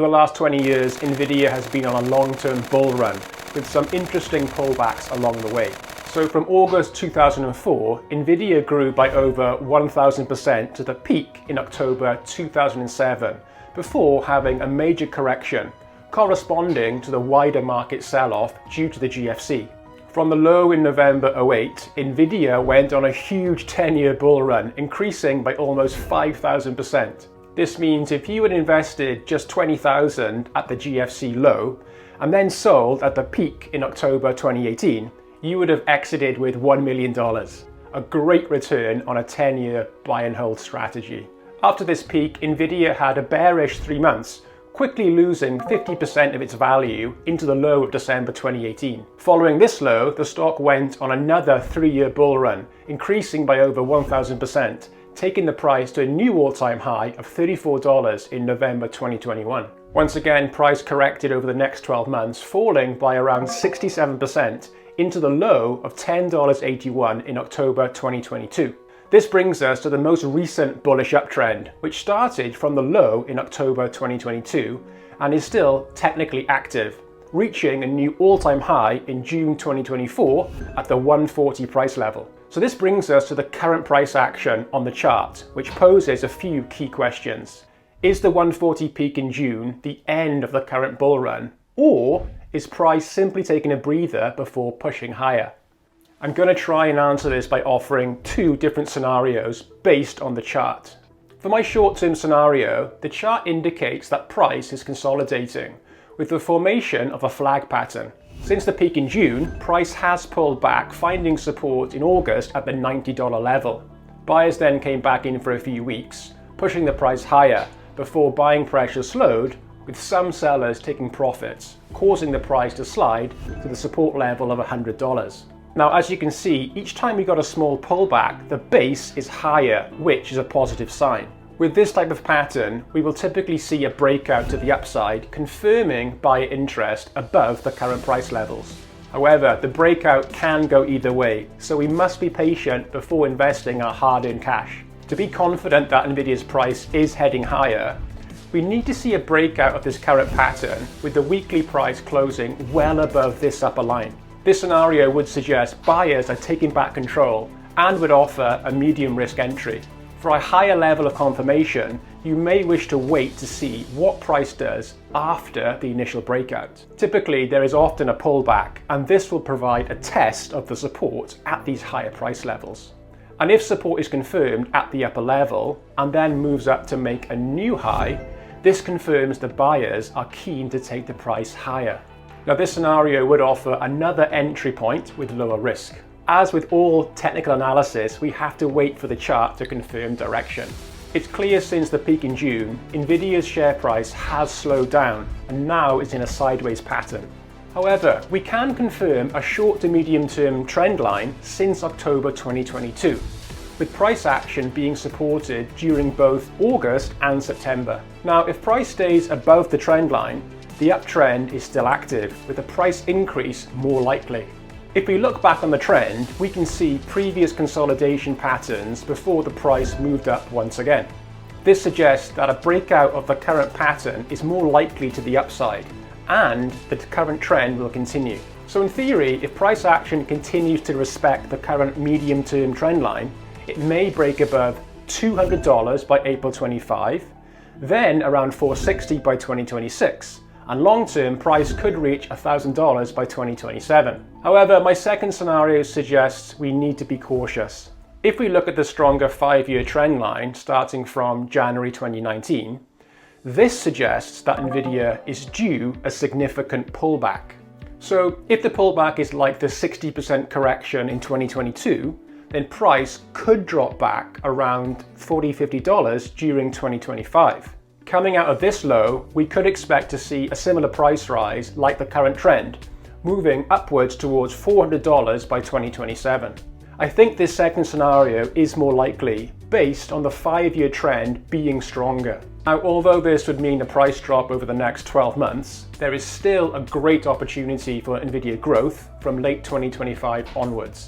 For the last 20 years, Nvidia has been on a long-term bull run with some interesting pullbacks along the way. So from August 2004, Nvidia grew by over 1,000% to the peak in October 2007, before having a major correction corresponding to the wider market sell-off due to the GFC. From the low in November 08, Nvidia went on a huge 10-year bull run, increasing by almost 5,000%. This means if you had invested just 20,000 at the GFC low and then sold at the peak in October 2018, you would have exited with $1 million. A great return on a 10-year buy and hold strategy. After this peak, Nvidia had a bearish 3 months, quickly losing 50% of its value into the low of December 2018. Following this low, the stock went on another 3-year bull run, increasing by over 1,000%, taking the price to a new all-time high of $34 in November 2021. Once again, price corrected over the next 12 months, falling by around 67% into the low of $10.81 in October 2022. This brings us to the most recent bullish uptrend, which started from the low in October 2022 and is still technically active, reaching a new all-time high in June 2024 at the 140 price level. So this brings us to the current price action on the chart, which poses a few key questions. Is the 140 peak in June the end of the current bull run, or is price simply taking a breather before pushing higher? I'm going to try and answer this by offering 2 different scenarios based on the chart. For my short-term scenario, the chart indicates that price is consolidating, with the formation of a flag pattern. Since the peak in June, price has pulled back, finding support in August at the $90 level. Buyers then came back in for a few weeks, pushing the price higher, before buying pressure slowed, with some sellers taking profits, causing the price to slide to the support level of $100. Now, as you can see, each time we got a small pullback, the base is higher, which is a positive sign. With this type of pattern, we will typically see a breakout to the upside, confirming buyer interest above the current price levels. However, the breakout can go either way, so we must be patient before investing our hard-earned cash. To be confident that Nvidia's price is heading higher, we need to see a breakout of this current pattern, with the weekly price closing well above this upper line. This scenario would suggest buyers are taking back control and would offer a medium risk entry. For a higher level of confirmation, you may wish to wait to see what price does after the initial breakout. Typically, there is often a pullback, and this will provide a test of the support at these higher price levels. And if support is confirmed at the upper level and then moves up to make a new high, this confirms the buyers are keen to take the price higher. Now, this scenario would offer another entry point with lower risk. As with all technical analysis, we have to wait for the chart to confirm direction. It's clear since the peak in June, Nvidia's share price has slowed down and now is in a sideways pattern. However, we can confirm a short to medium term trend line since October 2022, with price action being supported during both August and September. Now, if price stays above the trend line, the uptrend is still active, with a price increase more likely. If we look back on the trend, we can see previous consolidation patterns before the price moved up once again. This suggests that a breakout of the current pattern is more likely to the upside, and that the current trend will continue. So in theory, if price action continues to respect the current medium-term trend line, it may break above $200 by April 25, then around $460 by 2026. And long-term price could reach $1,000 by 2027. However, my second scenario suggests we need to be cautious. If we look at the stronger 5-year trend line starting from January 2019, this suggests that Nvidia is due a significant pullback. So if the pullback is like the 60% correction in 2022, then price could drop back around $40–50 during 2025. Coming out of this low, we could expect to see a similar price rise like the current trend, moving upwards towards $400 by 2027. I think this second scenario is more likely, based on the 5-year trend being stronger. Now, although this would mean a price drop over the next 12 months, there is still a great opportunity for Nvidia growth from late 2025 onwards.